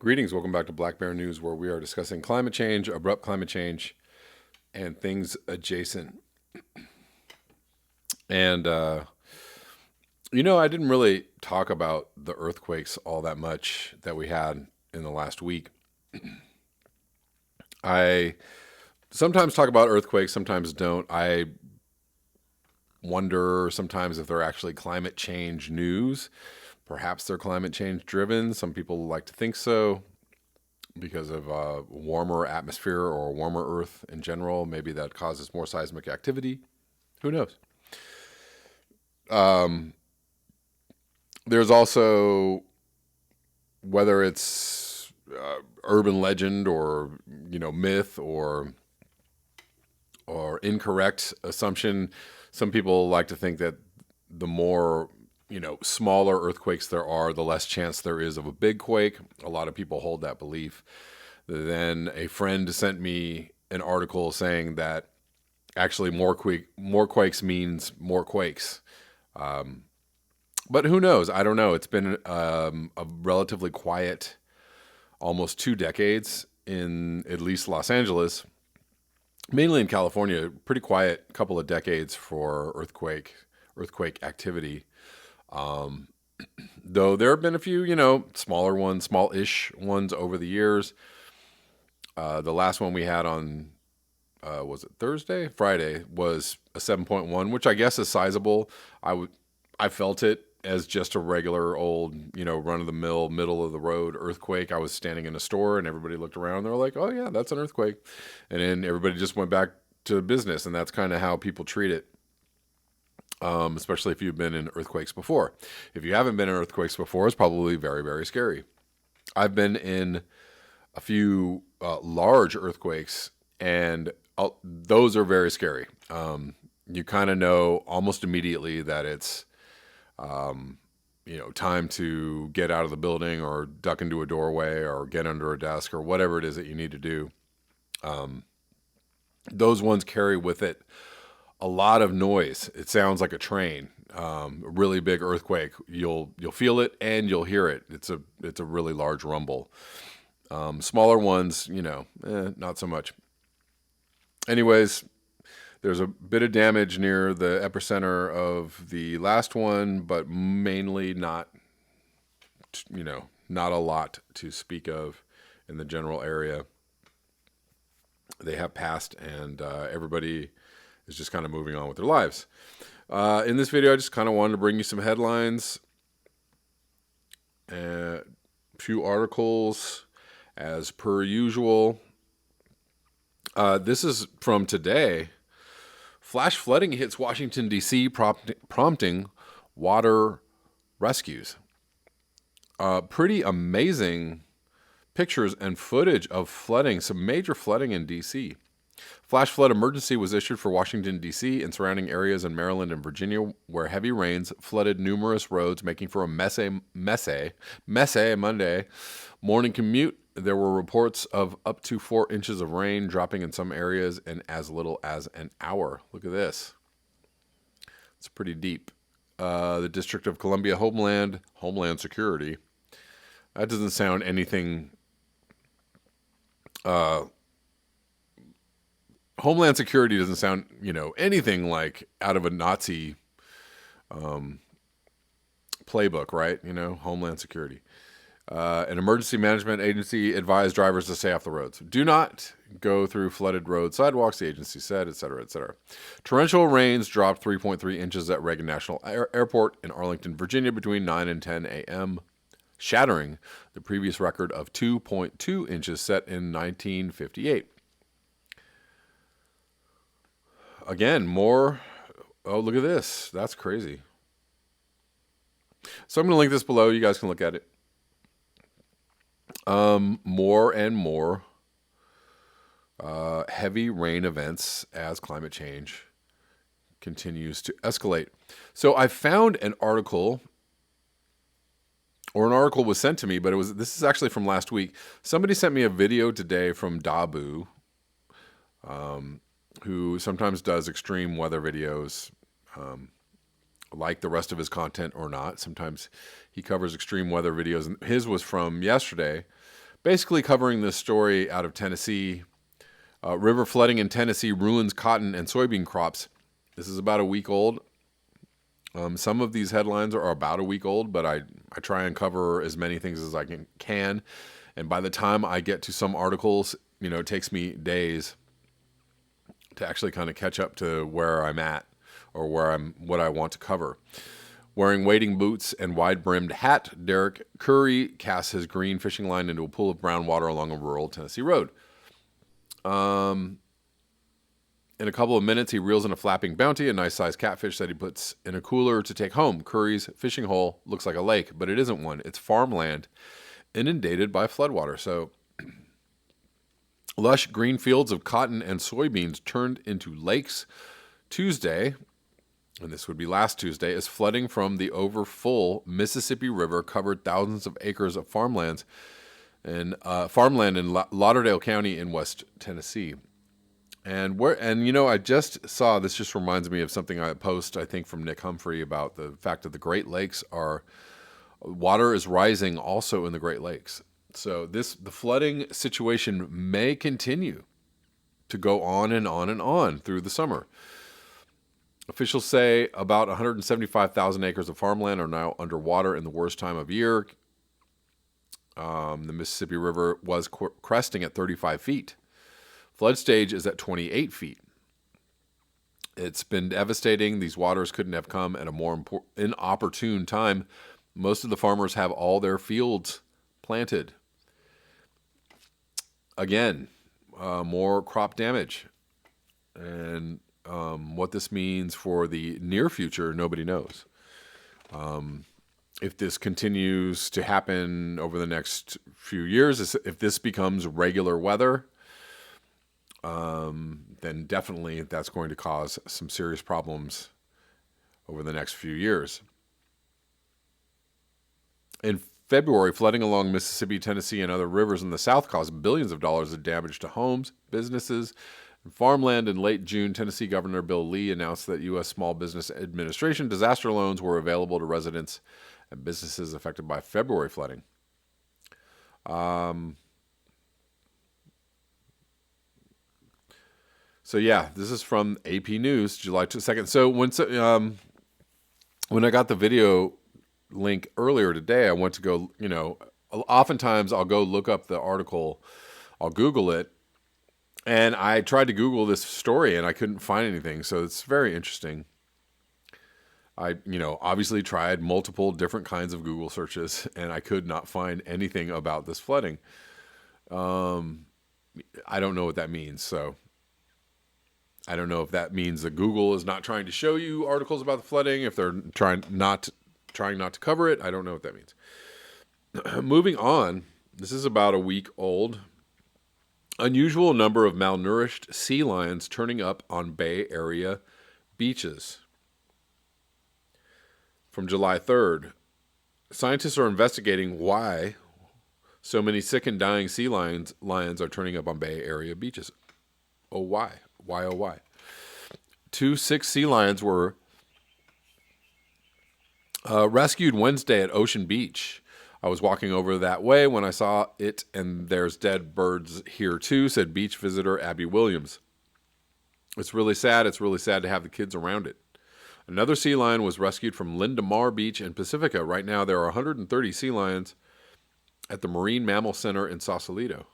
Greetings, welcome back to Black Bear News, where we are discussing climate change, abrupt climate change, and things adjacent. And, I didn't really talk about the earthquakes all that much that we had in the last week. I sometimes talk about earthquakes, sometimes don't. I wonder sometimes if they're actually climate change news. Perhaps they're climate change driven. Some people like to think so because of warmer atmosphere or warmer Earth in general. Maybe that causes more seismic activity. Who knows? There's also, whether it's urban legend or myth or incorrect assumption, some people like to think that the more smaller earthquakes there are, the less chance there is of a big quake. A lot of people hold that belief. Then a friend sent me an article saying that actually more quakes means more quakes. But who knows? I don't know. It's been a relatively quiet, almost 2 decades in at least Los Angeles, mainly in California. Pretty quiet couple of decades for earthquake activity. Though there have been a few, smaller ones, small-ish ones over the years. The last one we had on, was it Thursday? Friday was a 7.1, which I guess is sizable. I felt it as just a regular old, run-of-the-mill, middle-of-the-road earthquake. I was standing in a store and everybody looked around. They were like, oh, yeah, that's an earthquake. And then everybody just went back to business, and that's kind of how people treat it. Especially if you've been in earthquakes before. If you haven't been in earthquakes before, it's probably very, very scary. I've been in a few large earthquakes, and those are very scary. You kind of know almost immediately that it's, time to get out of the building or duck into a doorway or get under a desk or whatever it is that you need to do. Those ones carry with it a lot of noise. It sounds like a train. A really big earthquake. You'll feel it and you'll hear it. It's a really large rumble. Smaller ones, not so much. Anyways, there's a bit of damage near the epicenter of the last one, but mainly not a lot to speak of in the general area. They have passed, and everybody is just kind of moving on with their lives. In this video, I just kind of wanted to bring you some headlines, a few articles, as per usual. This is from today. Flash flooding hits Washington, D.C., prompting water rescues. Pretty amazing pictures and footage of flooding, some major flooding in D.C. Flash flood emergency was issued for Washington, D.C. and surrounding areas in Maryland and Virginia, where heavy rains flooded numerous roads, making for a messy Monday morning commute. There were reports of up to 4 inches of rain dropping in some areas in as little as an hour. Look at this. It's pretty deep. The District of Columbia Homeland Security. That doesn't sound anything... Homeland Security doesn't sound, anything like out of a Nazi playbook, right? Homeland Security. An emergency management agency advised drivers to stay off the roads. Do not go through flooded road sidewalks, the agency said, et cetera, et cetera. Torrential rains dropped 3.3 inches at Reagan National Airport in Arlington, Virginia between 9 and 10 a.m., shattering the previous record of 2.2 inches set in 1958. Again, more. Oh, look at this. That's crazy. So I'm going to link this below. You guys can look at it. More and more heavy rain events as climate change continues to escalate. So I found an article, or an article was sent to me, but this is actually from last week. Somebody sent me a video today from Dabu, who sometimes does extreme weather videos, like the rest of his content or not. Sometimes he covers extreme weather videos, and his was from yesterday. basically covering this story out of Tennessee. River flooding in Tennessee ruins cotton and soybean crops. This is about a week old. Some of these headlines are about a week old, but I try and cover as many things as I can. And by the time I get to some articles, it takes me days to actually kind of catch up to where I'm at or what I want to cover. Wearing wading boots and wide-brimmed hat, Derek Curry casts his green fishing line into a pool of brown water along a rural Tennessee road. In a couple of minutes, he reels in a flapping bounty, a nice-sized catfish that he puts in a cooler to take home. Curry's fishing hole looks like a lake, but it isn't one. It's farmland inundated by floodwater. So lush green fields of cotton and soybeans turned into lakes Tuesday, and this would be last Tuesday, as flooding from the overfull Mississippi River covered thousands of acres of farmland in Lauderdale County in West Tennessee. And I just saw, this just reminds me of something I post, I think, from Nick Humphrey about the fact that the Great Lakes water is rising also in the Great Lakes. So the flooding situation may continue to go on and on and on through the summer. Officials say about 175,000 acres of farmland are now underwater in the worst time of year. The Mississippi River was cresting at 35 feet. Flood stage is at 28 feet. It's been devastating. These waters couldn't have come at a more inopportune time. Most of the farmers have all their fields planted. Again, more crop damage. And what this means for the near future, nobody knows. If this continues to happen over the next few years, if this becomes regular weather, then definitely that's going to cause some serious problems over the next few years. In February, flooding along Mississippi, Tennessee, and other rivers in the South caused billions of dollars of damage to homes, businesses, and farmland. In late June, Tennessee Governor Bill Lee announced that U.S. Small Business Administration disaster loans were available to residents and businesses affected by February flooding. So yeah, this is from AP News, July 2nd. So when I got the video link earlier today, I went to go, oftentimes I'll go look up the article, I'll Google it, and I tried to Google this story and I couldn't find anything. So it's very interesting. I, obviously tried multiple different kinds of Google searches and I could not find anything about this flooding. I don't know what that means. So I don't know if that means that Google is not trying to show you articles about the flooding, if they're trying not to cover it. I don't know what that means. Moving on, this is about a week old. Unusual number of malnourished sea lions turning up on Bay Area beaches. From July 3rd, scientists are investigating why so many sick and dying sea lions are turning up on Bay Area beaches. Oh, why? Why, oh, why? 2 sick sea lions were rescued Wednesday at Ocean Beach. I was walking over that way when I saw it, and there's dead birds here too, said beach visitor Abby Williams. It's really sad. It's really sad to have the kids around it. Another sea lion was rescued from Lindamar Beach in Pacifica. Right now, there are 130 sea lions at the Marine Mammal Center in Sausalito.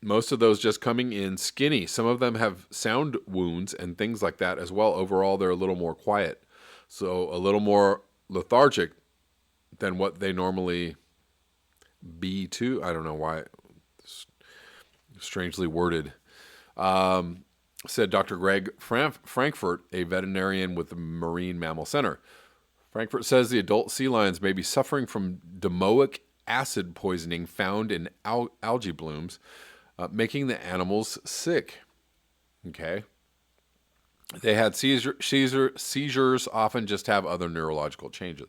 Most of those just coming in skinny. Some of them have sound wounds and things like that as well. Overall, they're a little more quiet. So a little more lethargic than what they normally be too. I don't know why. Strangely worded. Said Dr. Greg Frankfurt, a veterinarian with the Marine Mammal Center. Frankfurt says the adult sea lions may be suffering from domoic acid poisoning found in algae blooms, making the animals sick. Okay. They had seizures, often just have other neurological changes.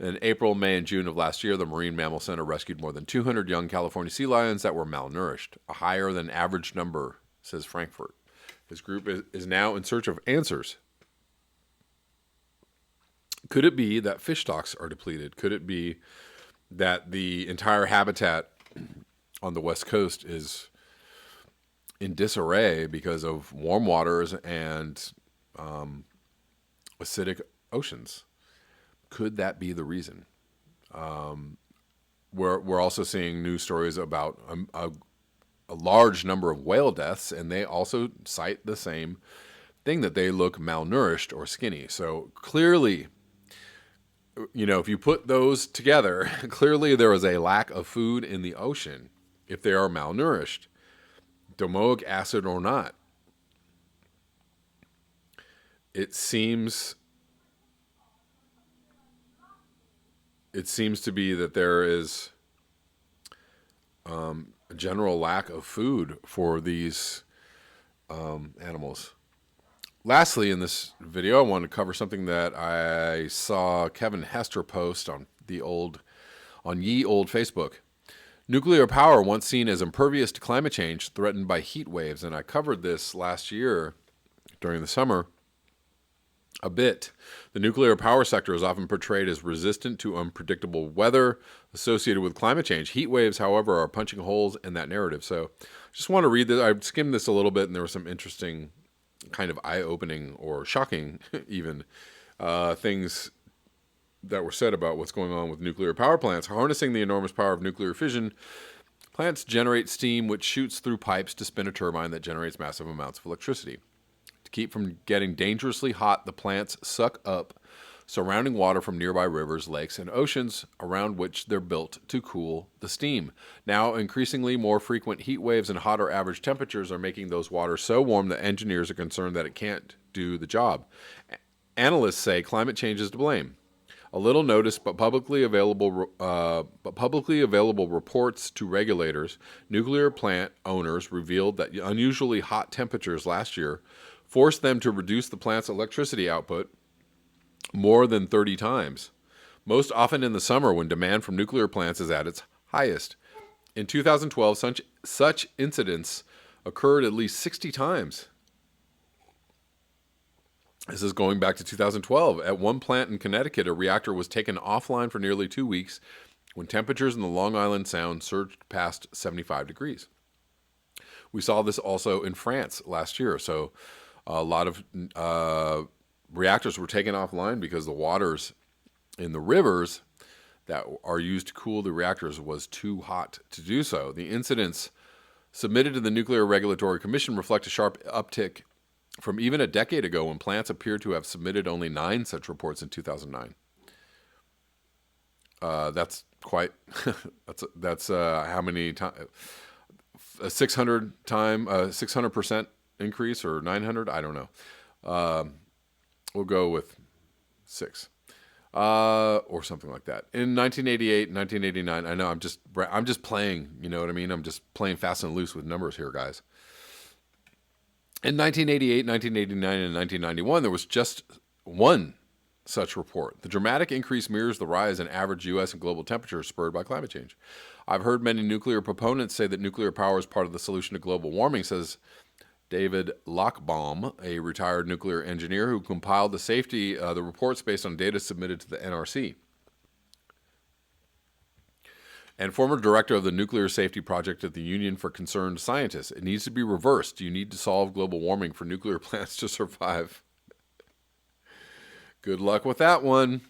In April, May, and June of last year, the Marine Mammal Center rescued more than 200 young California sea lions that were malnourished, a higher than average number, says Frankfurt. His group is now in search of answers. Could it be that fish stocks are depleted? Could it be that the entire habitat on the West Coast is in disarray because of warm waters and acidic oceans. Could that be the reason? We're also seeing news stories about a large number of whale deaths, and they also cite the same thing, that they look malnourished or skinny. So clearly, if you put those together, clearly there is a lack of food in the ocean if they are malnourished, domoic acid or not. It seems to be that there is a general lack of food for these animals. Lastly, in this video, I want to cover something that I saw Kevin Hester post on ye old Facebook. Nuclear power, once seen as impervious to climate change, threatened by heat waves, and I covered this last year during the summer a bit. The nuclear power sector is often portrayed as resistant to unpredictable weather associated with climate change. Heat waves, however, are punching holes in that narrative. So I just want to read this. I skimmed this a little bit, and there were some interesting, kind of eye-opening or shocking even things that were said about what's going on with nuclear power plants. Harnessing the enormous power of nuclear fission, plants generate steam which shoots through pipes to spin a turbine that generates massive amounts of electricity. To keep from getting dangerously hot, the plants suck up surrounding water from nearby rivers, lakes, and oceans around which they're built to cool the steam. Now, increasingly more frequent heat waves and hotter average temperatures are making those waters so warm that engineers are concerned that it can't do the job. Analysts say climate change is to blame. A little notice, but publicly available reports to regulators, nuclear plant owners revealed that unusually hot temperatures last year forced them to reduce the plant's electricity output more than 30 times, most often in the summer when demand from nuclear plants is at its highest. In 2012, such incidents occurred at least 60 times. This is going back to 2012. At one plant in Connecticut, a reactor was taken offline for nearly 2 weeks when temperatures in the Long Island Sound surged past 75 degrees. We saw this also in France last year. So a lot of reactors were taken offline because the waters in the rivers that are used to cool the reactors was too hot to do so. The incidents submitted to the Nuclear Regulatory Commission reflect a sharp uptick from even a decade ago when plants appear to have submitted only 9 such reports in 2009. That's quite, that's how many times, a 600% increase, or 900, I don't know. We'll go with 6, or something like that. In 1988, 1989, I know I'm just playing, you know what I mean? I'm just playing fast and loose with numbers here, guys. In 1988, 1989, and 1991, there was just one such report. The dramatic increase mirrors the rise in average U.S. and global temperatures spurred by climate change. I've heard many nuclear proponents say that nuclear power is part of the solution to global warming, says David Lochbaum, a retired nuclear engineer who compiled the reports based on data submitted to the NRC, and former director of the Nuclear Safety Project at the Union for Concerned Scientists. It needs to be reversed. You need to solve global warming for nuclear plants to survive. Good luck with that one.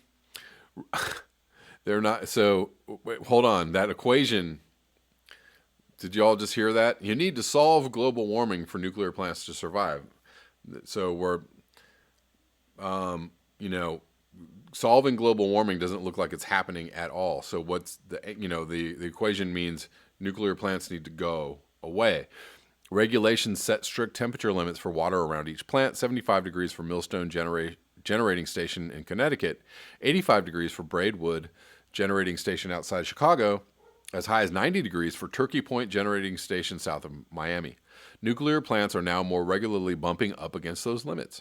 They're not. So, wait, hold on. That equation, did you all just hear that? You need to solve global warming for nuclear plants to survive. So we're, solving global warming doesn't look like it's happening at all. So what's the equation means nuclear plants need to go away. Regulations set strict temperature limits for water around each plant: 75 degrees for Millstone Generating Station in Connecticut, 85 degrees for Braidwood Generating Station outside Chicago, as high as 90 degrees for Turkey Point Generating Station south of Miami. Nuclear plants are now more regularly bumping up against those limits.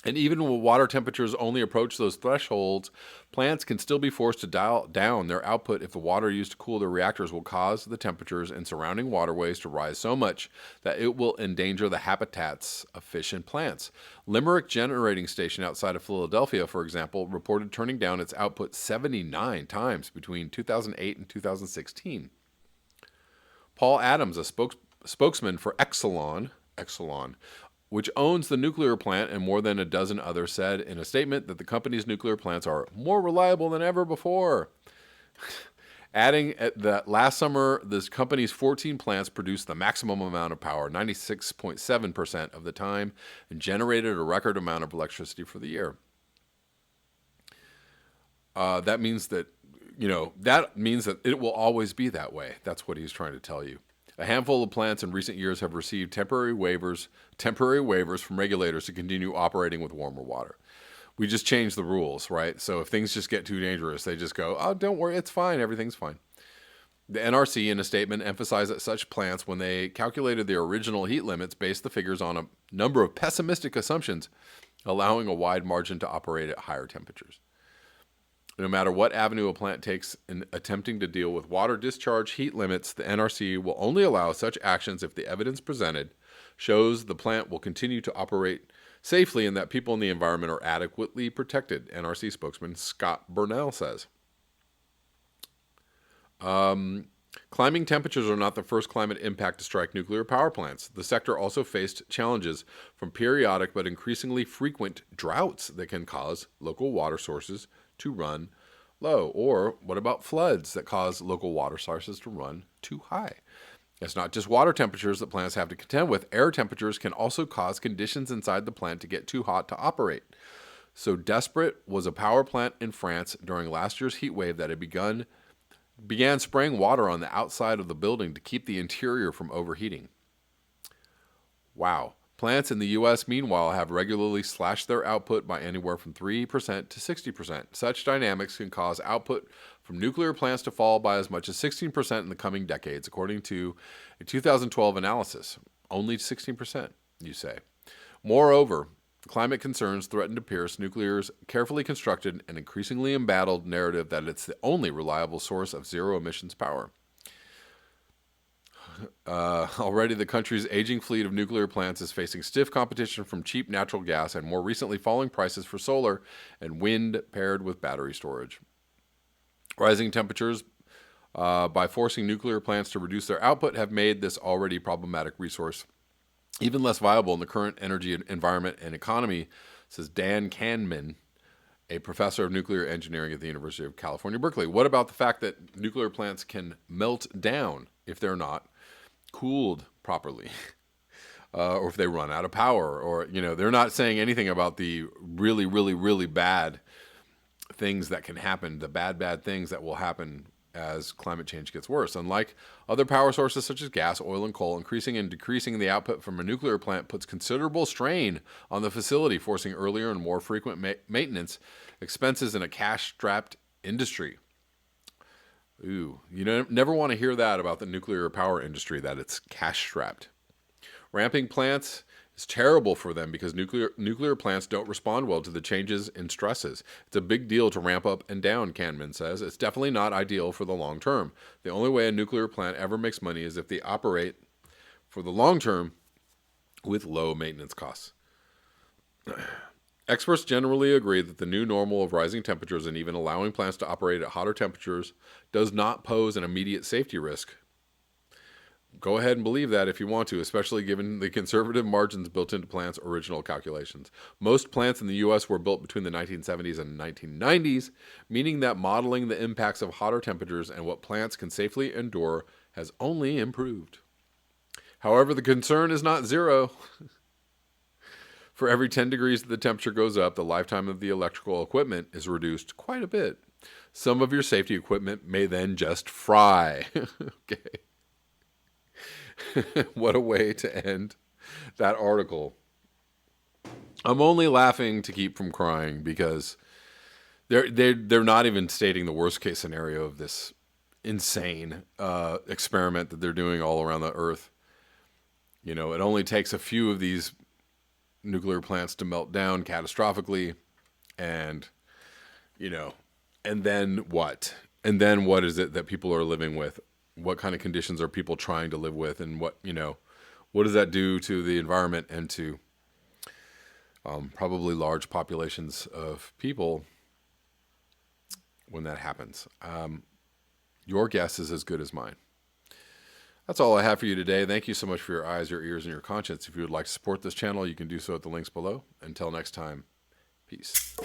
And even when water temperatures only approach those thresholds, plants can still be forced to dial down their output if the water used to cool their reactors will cause the temperatures in surrounding waterways to rise so much that it will endanger the habitats of fish and plants. Limerick Generating Station outside of Philadelphia, for example, reported turning down its output 79 times between 2008 and 2016. Paul Adams, a spokesman for Exelon, which owns the nuclear plant and more than a dozen others, said in a statement that the company's nuclear plants are more reliable than ever before. Adding that last summer, this company's 14 plants produced the maximum amount of power, 96.7% of the time, and generated a record amount of electricity for the year. That means that it will always be that way. That's what he's trying to tell you. A handful of plants in recent years have received temporary waivers from regulators to continue operating with warmer water. We just changed the rules, right? So if things just get too dangerous, they just go, oh, don't worry, it's fine, everything's fine. The NRC, in a statement, emphasized that such plants, when they calculated their original heat limits, based the figures on a number of pessimistic assumptions, allowing a wide margin to operate at higher temperatures. No matter what avenue a plant takes in attempting to deal with water discharge heat limits, the NRC will only allow such actions if the evidence presented shows the plant will continue to operate safely and that people in the environment are adequately protected, NRC spokesman Scott Burnell says. Climbing temperatures are not the first climate impact to strike nuclear power plants. The sector also faced challenges from periodic but increasingly frequent droughts that can cause local water sources to run low. Or what about floods that cause local water sources to run too high? It's not just water temperatures that plants have to contend with. Air temperatures can also cause conditions inside the plant to get too hot to operate. So desperate was a power plant in France during last year's heat wave that had began spraying water on the outside of the building to keep the interior from overheating. Wow. Plants in the U.S., meanwhile, have regularly slashed their output by anywhere from 3% to 60%. Such dynamics can cause output from nuclear plants to fall by as much as 16% in the coming decades, according to a 2012 analysis. Only 16%, you say. Moreover, climate concerns threaten to pierce nuclear's carefully constructed and increasingly embattled narrative that it's the only reliable source of zero emissions power. Already, the country's aging fleet of nuclear plants is facing stiff competition from cheap natural gas and more recently falling prices for solar and wind paired with battery storage. Rising temperatures by forcing nuclear plants to reduce their output have made this already problematic resource even less viable in the current energy environment and economy, says Dan Kahneman, a professor of nuclear engineering at the University of California, Berkeley. What about the fact that nuclear plants can melt down if they're not cooled properly, or if they run out of power, or, they're not saying anything about the really, really, really bad things that can happen, the bad things that will happen as climate change gets worse. Unlike other power sources such as gas, oil, and coal, increasing and decreasing the output from a nuclear plant puts considerable strain on the facility, forcing earlier and more frequent maintenance expenses in a cash-strapped industry. Ooh, never want to hear that about the nuclear power industry, that it's cash-strapped. Ramping plants is terrible for them because nuclear plants don't respond well to the changes in stresses. It's a big deal to ramp up and down, Kahneman says. It's definitely not ideal for the long term. The only way a nuclear plant ever makes money is if they operate for the long term with low maintenance costs. Experts generally agree that the new normal of rising temperatures and even allowing plants to operate at hotter temperatures does not pose an immediate safety risk. Go ahead and believe that if you want to, especially given the conservative margins built into plants' original calculations. Most plants in the U.S. were built between the 1970s and 1990s, meaning that modeling the impacts of hotter temperatures and what plants can safely endure has only improved. However, the concern is not zero. For every 10 degrees that the temperature goes up, the lifetime of the electrical equipment is reduced quite a bit. Some of your safety equipment may then just fry. Okay. What a way to end that article. I'm only laughing to keep from crying because they're not even stating the worst case scenario of this insane experiment that they're doing all around the earth. It only takes a few of these nuclear plants to melt down catastrophically, and and then what? And then what is it that people are living with? What kind of conditions are people trying to live with? And what does that do to the environment and to probably large populations of people when that happens? Your guess is as good as mine. That's all I have for you today. Thank you so much for your eyes, your ears, and your conscience. If you would like to support this channel, you can do so at the links below. Until next time, peace.